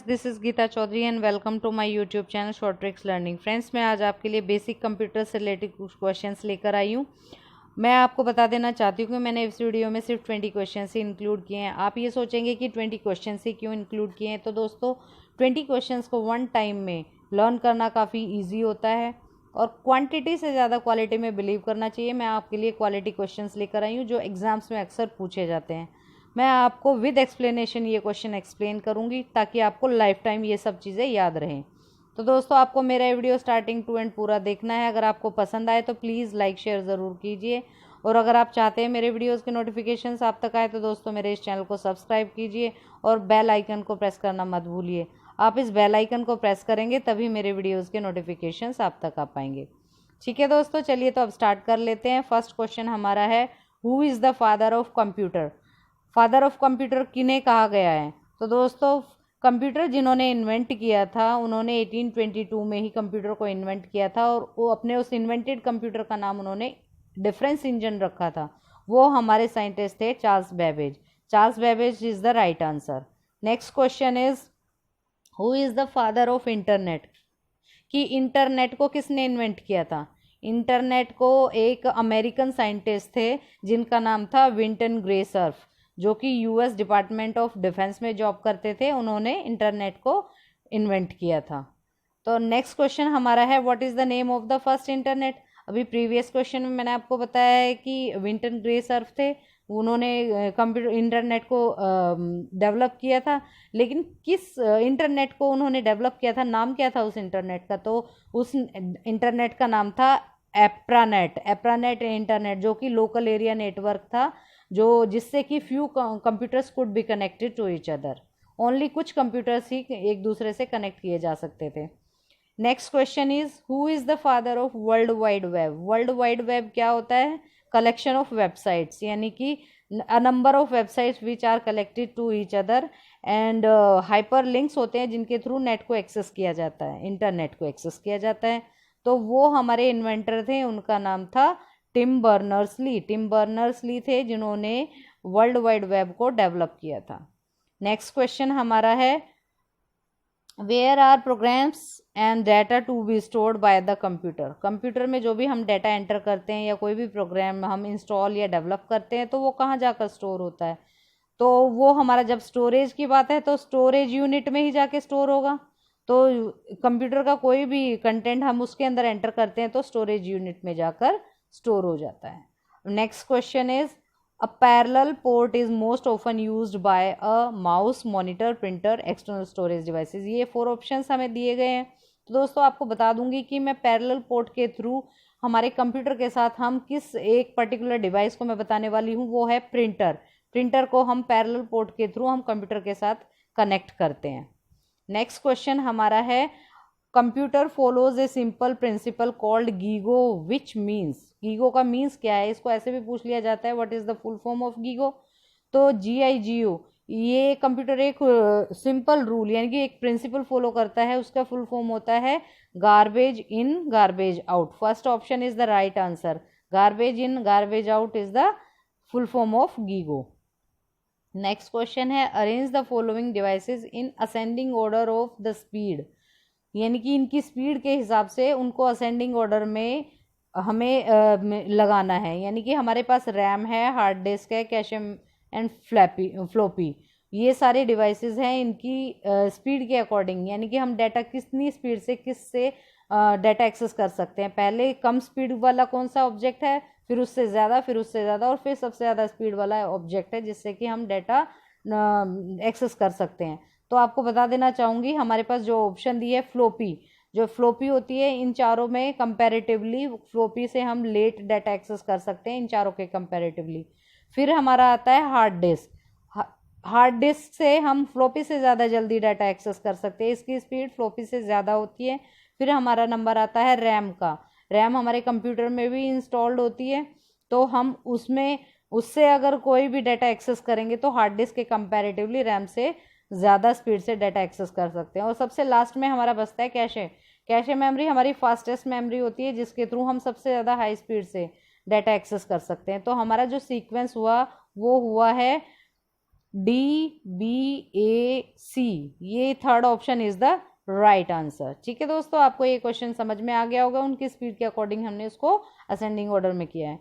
This is Geeta Chaudhary and welcome to my YouTube channel short tricks learning. Friends, मैं आज आपके लिए बेसिक कंप्यूटर से रिलेटेड कुछ क्वेश्चंस लेकर आई हूँ। मैं आपको बता देना चाहती हूँ कि मैंने इस वीडियो में सिर्फ 20 क्वेश्चन ही इंक्लूड किए हैं। आप ये सोचेंगे कि 20 क्वेश्चन ही क्यों इंक्लूड किए हैं, तो दोस्तों 20 क्वेश्चन को वन टाइम में लर्न करना काफ़ी ईजी होता है और क्वान्टिटी से ज़्यादा क्वालिटी में बिलीव करना चाहिए। मैं आपके लिए क्वालिटी क्वेश्चन लेकर आई हूँ जो एग्ज़ाम्स में अक्सर पूछे जाते हैं। मैं आपको विद एक्सप्लेनेशन ये क्वेश्चन एक्सप्लेन करूंगी ताकि आपको लाइफ टाइम ये सब चीज़ें याद रहें। तो दोस्तों, आपको मेरा वीडियो स्टार्टिंग टू एंड पूरा देखना है। अगर आपको पसंद आए तो प्लीज़ लाइक शेयर ज़रूर कीजिए और अगर आप चाहते हैं मेरे वीडियोस के नोटिफिकेशंस आप तक आए तो दोस्तों मेरे इस चैनल को सब्सक्राइब कीजिए और बेल आइकन को प्रेस करना मत भूलिए। आप इस बेल आइकन को प्रेस करेंगे तभी मेरे वीडियोज़ के नोटिफिकेशंस आप तक आ पाएंगे। ठीक है दोस्तों, चलिए तो अब स्टार्ट कर लेते हैं। फर्स्ट क्वेश्चन हमारा है, who is the father of computer? Father of computer किन्हें कहा गया है? तो दोस्तों, कंप्यूटर जिन्होंने इन्वेंट किया था उन्होंने 1822 में ही कंप्यूटर को इन्वेंट किया था और वो अपने उस इन्वेंटेड कंप्यूटर का नाम उन्होंने डिफरेंस इंजन रखा था। वो हमारे साइंटिस्ट थे Charles Babbage. Charles Babbage is the right answer. Next question is, who is the father of internet? कि इंटरनेट को किसने इन्वेंट किया था? इंटरनेट को एक अमेरिकन साइंटिस्ट थे जिनका नाम था विंटन ग्रे सर्फ, जो कि यूएस डिपार्टमेंट ऑफ डिफेंस में जॉब करते थे। उन्होंने इंटरनेट को इन्वेंट किया था। तो नेक्स्ट क्वेश्चन हमारा है, what is the name of the first internet? अभी प्रीवियस क्वेश्चन में मैंने आपको बताया है कि विंटन ग्रे सर्फ थे, उन्होंने कंप्यूटर इंटरनेट को डेवलप किया था। लेकिन किस इंटरनेट को उन्होंने डेवलप किया था, नाम क्या था उस इंटरनेट का? तो उस इंटरनेट का नाम था एप्रानेट। एप्रानेट इंटरनेट, जो कि लोकल एरिया नेटवर्क था, जो जिससे कि few computers could be connected to each other. Only कुछ कंप्यूटर्स ही एक दूसरे से कनेक्ट किए जा सकते थे। Next question is, who is the father of world wide web? World wide web क्या होता है? कलेक्शन ऑफ वेबसाइट्स, यानी कि a number of websites which are collected to each other and hyper links होते हैं जिनके थ्रू नेट को access किया जाता है, इंटरनेट को एक्सेस किया जाता है। तो वो हमारे इन्वेंटर थे, उनका नाम था Tim Berners Lee. Tim Berners Lee थे जिन्होंने वर्ल्ड वाइड वेब को डेवलप किया था। नेक्स्ट क्वेश्चन हमारा है, where are programs and data to be stored by the computer? Computer में जो भी हम डाटा एंटर करते हैं या कोई भी प्रोग्राम हम इंस्टॉल या डेवलप करते हैं तो वो कहाँ जाकर स्टोर होता है? तो वो हमारा, जब स्टोरेज की बात है तो स्टोरेज यूनिट में ही जाके स्टोर होगा। तो कंप्यूटर का कोई भी कंटेंट हम उसके अंदर एंटर करते हैं तो स्टोरेज यूनिट में जाकर स्टोर हो जाता है। Next question is, a parallel port is most often used by a mouse, monitor, printer, external storage devices. ये 4 ऑप्शंस हमें दिए गए हैं। तो दोस्तों, आपको बता दूंगी कि मैं पैरेलल पोर्ट के थ्रू हमारे कंप्यूटर के साथ हम किस एक पर्टिकुलर डिवाइस को मैं बताने वाली हूँ, वो है प्रिंटर। प्रिंटर को हम पैरेलल पोर्ट के थ्रू हम कंप्यूटर के साथ कनेक्ट करते हैं। नेक्स्ट क्वेश्चन हमारा है, computer follows a simple principal called GIGO which means? GIGO का मीन्स क्या है? इसको ऐसे भी पूछ लिया जाता है, what is the full form of GIGO? तो GIGO, ये कंप्यूटर एक सिंपल रूल यानी कि एक प्रिंसिपल फॉलो करता है। उसका फुल फॉर्म होता है garbage in garbage out. First option is the right answer. Garbage in garbage out is the full form of GIGO. Next question है, arrange the following devices in ascending order of the speed, यानी कि इनकी speed के हिसाब से उनको ascending order में हमें लगाना है। यानी कि हमारे पास रैम है, हार्ड डिस्क है, कैशे एंड फ्लोपी, ये सारे डिवाइसेस हैं। इनकी स्पीड के अकॉर्डिंग, यानी कि हम डाटा कितनी स्पीड से किससे डाटा एक्सेस कर सकते हैं। पहले कम स्पीड वाला कौन सा ऑब्जेक्ट है, फिर उससे ज़्यादा, फिर उससे ज़्यादा और फिर सबसे ज़्यादा स्पीड वाला ऑब्जेक्ट है जिससे कि हम डाटा एक्सेस कर सकते हैं। तो आपको बता देना चाहूँगी, हमारे पास जो ऑप्शन दी है फ्लोपी, जो फ्लोपी होती है, इन चारों में कंपैरेटिवली फ्लोपी से हम लेट डाटा एक्सेस कर सकते हैं, इन चारों के कंपैरेटिवली। फिर हमारा आता है हार्ड डिस्क। हार्ड डिस्क से हम फ्लोपी से ज़्यादा जल्दी डाटा एक्सेस कर सकते हैं, इसकी स्पीड फ्लोपी से ज़्यादा होती है। फिर हमारा नंबर आता है रैम का। रैम हमारे कंप्यूटर में भी इंस्टॉल्ड होती है, तो हम उससे अगर कोई भी डाटा एक्सेस करेंगे तो हार्ड डिस्क के कंपैरेटिवली रैम से ज़्यादा स्पीड से डाटा एक्सेस कर सकते हैं। और सबसे लास्ट में हमारा बचता है कैशे। कैशे मेमोरी हमारी फास्टेस्ट मेमोरी होती है जिसके थ्रू हम सबसे ज़्यादा हाई स्पीड से डाटा एक्सेस कर सकते हैं। तो हमारा जो सीक्वेंस हुआ वो हुआ है DBAC, ये third option is the right answer. ठीक है दोस्तों, आपको ये क्वेश्चन समझ में आ गया होगा, उनकी स्पीड के अकॉर्डिंग हमने उसको असेंडिंग ऑर्डर में किया है।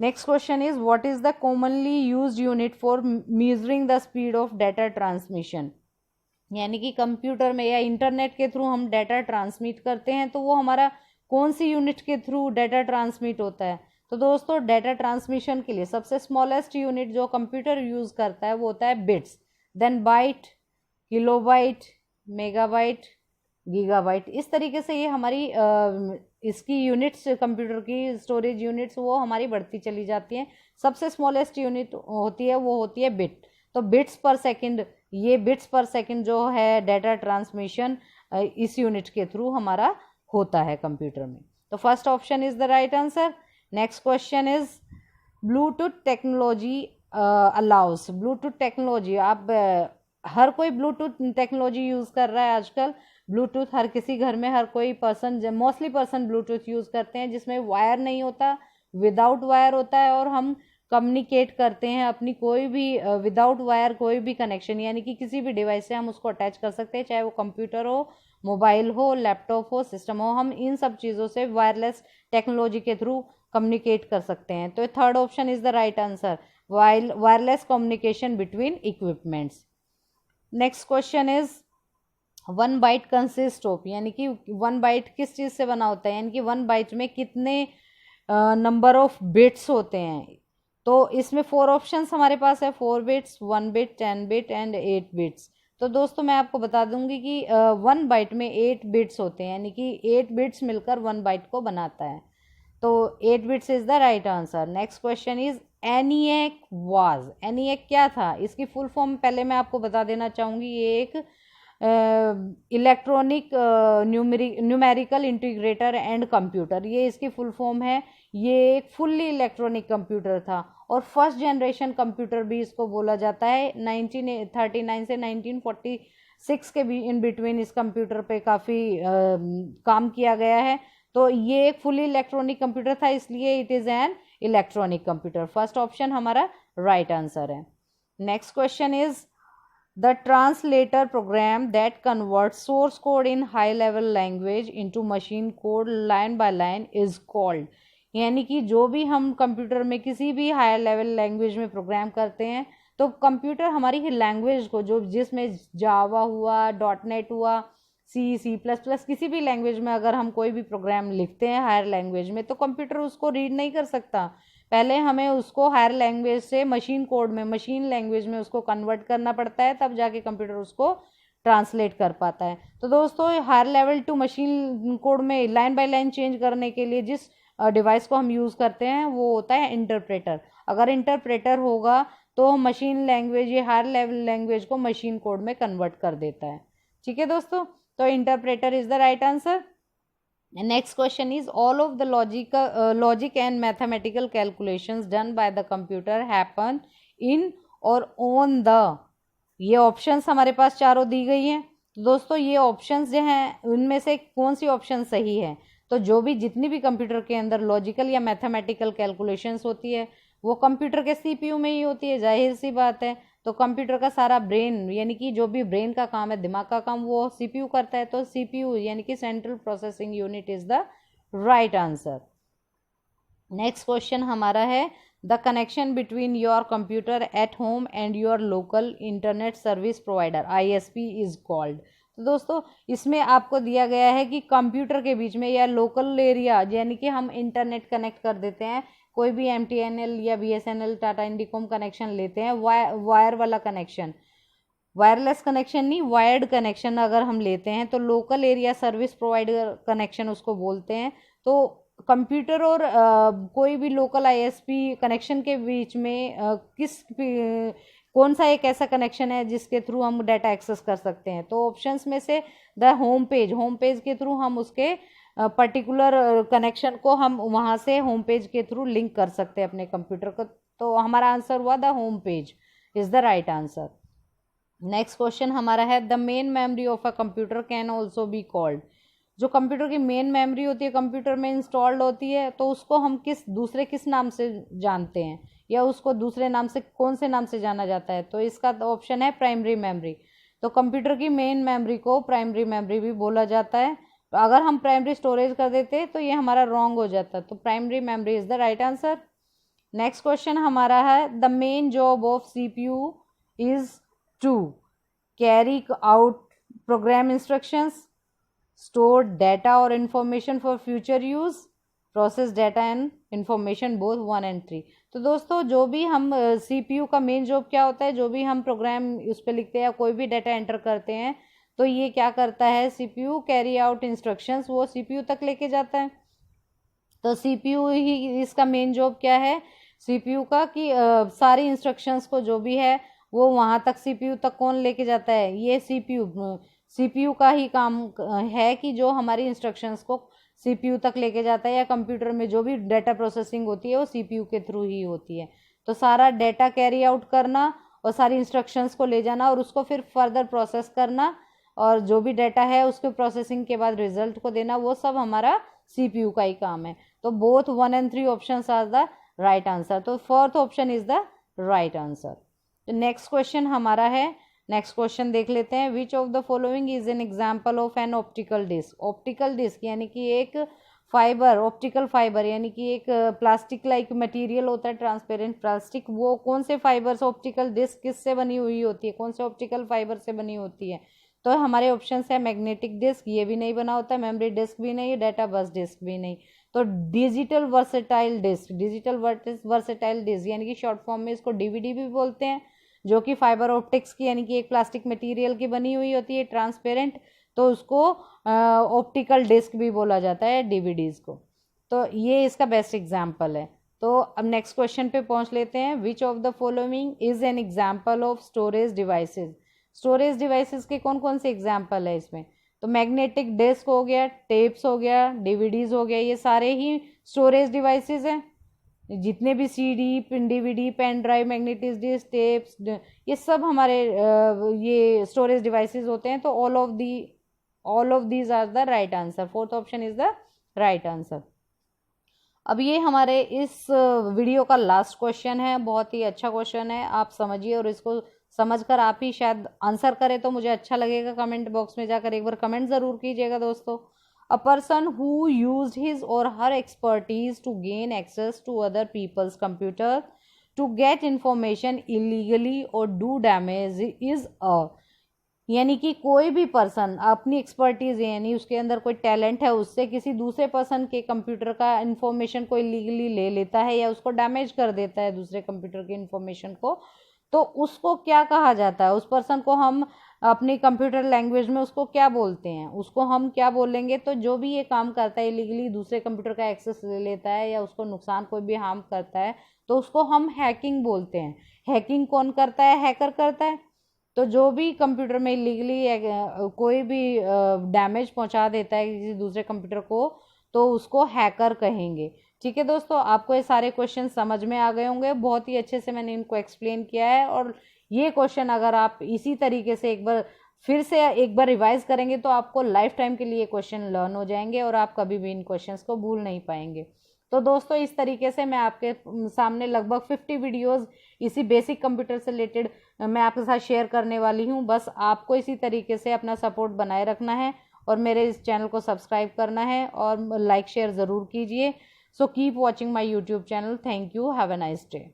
Next question is what is the commonly used unit for measuring the speed of data transmission, यानी कि कंप्यूटर में या इंटरनेट के थ्रू हम डाटा ट्रांसमिट करते हैं तो वो हमारा कौन सी यूनिट के थ्रू डाटा ट्रांसमिट होता है। तो दोस्तों डाटा ट्रांसमिशन के लिए सबसे स्मॉलेस्ट यूनिट जो कंप्यूटर यूज करता है वो होता है bits, then byte, kilobyte, megabyte, gigabyte. इस तरीके से ये हमारी इसकी यूनिट्स, कंप्यूटर की स्टोरेज यूनिट्स वो हमारी बढ़ती चली जाती हैं। सबसे स्मॉलेस्ट यूनिट होती है वो होती है बिट। तो बिट्स पर सेकंड, ये बिट्स पर सेकंड जो है डाटा ट्रांसमिशन इस यूनिट के थ्रू हमारा होता है कंप्यूटर में। तो first option is the right answer. Next question is Bluetooth technology allow us. Bluetooth technology, आप हर कोई ब्लूटूथ टेक्नोलॉजी यूज़ कर रहा है आजकल। ब्लूटूथ हर किसी घर में, हर कोई person, mostly person Bluetooth use करते हैं जिसमें वायर नहीं होता, विदाउट वायर होता है, और हम कम्युनिकेट करते हैं अपनी कोई भी विदाउट वायर कोई भी कनेक्शन, यानी कि किसी भी डिवाइस से हम उसको अटैच कर सकते हैं, चाहे वो कंप्यूटर हो, मोबाइल हो, लैपटॉप हो, सिस्टम हो। हम इन सब चीज़ों से वायरलेस टेक्नोलॉजी के थ्रू कम्युनिकेट कर सकते हैं। तो third option is the right answer, wireless communication between equipments. Next question is 1 byte consist of, यानी कि 1 बाइट किस चीज़ से बना होता है, यानी कि 1 बाइट में कितने नंबर ऑफ बिट्स होते हैं। तो इसमें 4 ऑप्शंस हमारे पास है, 4 bits, 1 bit, 10 bit and 8 bits. तो दोस्तों मैं आपको बता दूंगी कि 1 बाइट में 8 बिट्स होते हैं, यानी कि 8 बिट्स मिलकर 1 बाइट को बनाता है। तो 8 bits is the right answer. Next question is ENIAC was. ENIAC क्या था, इसकी फुल फॉर्म पहले मैं आपको बता देना चाहूँगी। ये एक electronic numerical integrator and computer, ये इसकी फुल फॉर्म है। ये एक फुल्ली इलेक्ट्रॉनिक कंप्यूटर था और फर्स्ट जनरेशन कंप्यूटर भी इसको बोला जाता है। 1939 से 1946 के भी इन बिटवीन इस कंप्यूटर पे काफ़ी काम किया गया है। तो ये एक फुली इलेक्ट्रॉनिक कंप्यूटर था, इसलिए it is an electronic computer. First option हमारा राइट आंसर है। Next question is the translator program that convert source code in high level language into machine code line by line is called, यानी कि जो भी हम computer में किसी भी हाई लेवल लैंग्वेज में प्रोग्राम करते हैं तो कंप्यूटर हमारी लैंग्वेज को, जो जिसमें जावा हुआ, .NET हुआ, C++, किसी भी लैंग्वेज में अगर हम कोई भी प्रोग्राम लिखते हैं हायर लैंग्वेज में तो कंप्यूटर उसको रीड नहीं कर सकता। पहले हमें उसको हायर लैंग्वेज से मशीन कोड में, मशीन लैंग्वेज में उसको कन्वर्ट करना पड़ता है, तब जाके कंप्यूटर उसको ट्रांसलेट कर पाता है। तो दोस्तों higher level to machine code में लाइन बाय लाइन चेंज करने के लिए जिस डिवाइस को हम यूज़ करते हैं वो होता है इंटरप्रेटर। अगर इंटरप्रेटर होगा तो मशीन लैंग्वेज, ये हायर लेवल लैंग्वेज को मशीन कोड में कन्वर्ट कर देता है। ठीक है दोस्तों, तो interpreter is the right answer. Next question is all of the logic and mathematical calculations done by the computer happen in और ऑन द, ये ऑप्शंस हमारे पास चारों दी गई हैं। तो दोस्तों ये ऑप्शंस जो हैं उनमें से कौन सी ऑप्शन सही है, तो जो भी जितनी भी कंप्यूटर के अंदर लॉजिकल या मैथमेटिकल कैलकुलेशंस होती है वो कंप्यूटर के CPU में ही होती है, जाहिर सी बात है। तो कंप्यूटर का सारा ब्रेन, यानी कि जो भी ब्रेन का काम है, दिमाग का काम, वो CPU करता है। तो CPU यानी कि central processing unit is the right answer. Next question हमारा है the connection between your computer at home and your local internet service provider ISP is called. तो दोस्तों इसमें आपको दिया गया है कि कंप्यूटर के बीच में या लोकल एरिया, यानी कि हम इंटरनेट कनेक्ट कर देते हैं, कोई भी MTNL या BSNL, टाटा इंडिकॉम कनेक्शन लेते हैं, वायर वाला कनेक्शन, वायरलेस कनेक्शन नहीं, वायर्ड कनेक्शन अगर हम लेते हैं तो local area service provider connection उसको बोलते हैं। तो कंप्यूटर और कोई भी लोकल ISP कनेक्शन के बीच में कौन सा एक ऐसा कनेक्शन है जिसके थ्रू हम डाटा एक्सेस कर सकते हैं। तो ऑप्शंस में से द होम पेज के थ्रू हम उसके पर्टिकुलर कनेक्शन को हम वहाँ से होम पेज के थ्रू लिंक कर सकते हैं अपने कंप्यूटर को। तो हमारा आंसर हुआ the home page is the right answer. Next question हमारा है the main memory of a computer can also be called. जो कंप्यूटर की मेन मेमोरी होती है, कंप्यूटर में इंस्टॉल्ड होती है, तो उसको हम किस नाम से जानते हैं, या उसको दूसरे नाम से कौन से नाम से जाना जाता है, तो इसका ऑप्शन है प्राइमरी मेमोरी। तो कंप्यूटर की मेन मेमोरी को प्राइमरी मेमोरी भी बोला जाता है। तो अगर हम प्राइमरी स्टोरेज कर देते तो ये हमारा रॉन्ग हो जाता, तो primary memory is the right answer. Next question हमारा है the main job of CPU is to carry out program instructions, store data और information for future use, process data and information both 1 and 3। तो दोस्तों जो भी हम CPU का main job क्या होता है, जो भी हम प्रोग्राम उस पर लिखते हैं या कोई भी डेटा एंटर करते हैं तो ये क्या करता है, CPU कैरी आउट इंस्ट्रक्शंस वो CPU तक लेके जाता है। तो CPU ही इसका मेन जॉब क्या है CPU का कि सारी इंस्ट्रक्शंस को जो भी है वो वहाँ तक CPU तक कौन लेके जाता है, ये CPU का ही काम है कि जो हमारी इंस्ट्रक्शंस को CPU तक लेके जाता है, या कंप्यूटर में जो भी डाटा प्रोसेसिंग होती है वो CPU के थ्रू ही होती है। तो सारा डाटा कैरी आउट करना और सारी इंस्ट्रक्शंस को ले जाना और उसको फिर फर्दर प्रोसेस करना और जो भी डाटा है उसके प्रोसेसिंग के बाद रिजल्ट को देना, वो सब हमारा CPU का ही काम है। तो both 1 and 3 options are the right answer. तो fourth option is the right answer. तो नेक्स्ट क्वेश्चन हमारा है, नेक्स्ट क्वेश्चन देख लेते हैं। Which of the following is an example of an optical disc. Optical disc यानी कि एक फाइबर, ऑप्टिकल फाइबर यानी कि एक प्लास्टिक लाइक मटेरियल होता है, ट्रांसपेरेंट प्लास्टिक, वो कौन से फाइबर से ऑप्टिकल डिस्क किससे बनी हुई होती है, कौन से ऑप्टिकल फाइबर से बनी होती है। तो हमारे ऑप्शन है मैग्नेटिक डिस्क, ये भी नहीं बना होता, मेमोरी डिस्क भी नहीं, डाटा बस डिस्क भी नहीं। तो digital versatile disk, digital versatile disk यानी कि शॉर्ट फॉर्म में इसको DVD भी बोलते हैं, जो कि फाइबर ऑप्टिक्स की यानी कि एक प्लास्टिक मटेरियल की बनी हुई होती है ट्रांसपेरेंट, तो उसको ऑप्टिकल डिस्क भी बोला जाता है DVDs को। तो ये इसका बेस्ट एग्जाम्पल है। तो अब नेक्स्ट क्वेश्चन पे पहुंच लेते हैं। Which of the following is an example of storage devices. Storage devices के कौन कौन से एग्जाम्पल है इसमें, तो मैग्नेटिक डिस्क हो गया, टेप्स हो गया, DVDs हो गया, ये सारे ही स्टोरेज डिवाइसेस हैं। जितने भी CD, DVD, pen drive, magnetic disk, tapes, ये सब हमारे ये स्टोरेज डिवाइसेस होते हैं। तो all of these are the right answer. Fourth option is the right answer. अब ये हमारे इस वीडियो का लास्ट क्वेश्चन है, बहुत ही अच्छा क्वेश्चन है, आप समझिए और इसको समझकर आप ही शायद आंसर करें तो मुझे अच्छा लगेगा। कमेंट बॉक्स में जाकर एक बार कमेंट ज़रूर कीजिएगा दोस्तों। A person who used his or her expertise to gain access to other people's computer to get information illegally or do damage is a, यानी कि कोई भी पर्सन अपनी एक्सपर्टीज यानी उसके अंदर कोई टैलेंट है, उससे किसी दूसरे पर्सन के कंप्यूटर का इंफॉर्मेशन को इलीगली ले लेता है या उसको डैमेज कर देता है दूसरे कंप्यूटर की इंफॉर्मेशन को, तो उसको क्या कहा जाता है, उस पर्सन को हम अपनी कंप्यूटर लैंग्वेज में उसको क्या बोलते हैं, उसको हम क्या बोलेंगे। तो जो भी ये काम करता है इलीगली दूसरे कंप्यूटर का एक्सेस ले लेता है या उसको नुकसान कोई भी हार्म करता है, तो उसको हम हैकिंग बोलते हैं। हैकिंग कौन करता है, हैकर करता है। तो जो भी कंप्यूटर में इलीगली कोई भी डैमेज पहुंचा देता है किसी दूसरे कंप्यूटर को, तो उसको हैकर कहेंगे। ठीक है दोस्तों, आपको ये सारे क्वेश्चन समझ में आ गए होंगे, बहुत ही अच्छे से मैंने इनको एक्सप्लेन किया है। और ये क्वेश्चन अगर आप इसी तरीके से फिर से एक बार रिवाइज करेंगे तो आपको लाइफ टाइम के लिए क्वेश्चन लर्न हो जाएंगे और आप कभी भी इन क्वेश्चंस को भूल नहीं पाएंगे। तो दोस्तों इस तरीके से मैं आपके सामने लगभग 50 वीडियोस इसी बेसिक कंप्यूटर से रिलेटेड मैं आपके साथ शेयर करने वाली हूँ। बस आपको इसी तरीके से अपना सपोर्ट बनाए रखना है और मेरे इस चैनल को सब्सक्राइब करना है और लाइक शेयर ज़रूर कीजिए। So keep watching my YouTube channel. Thank you, have a nice day.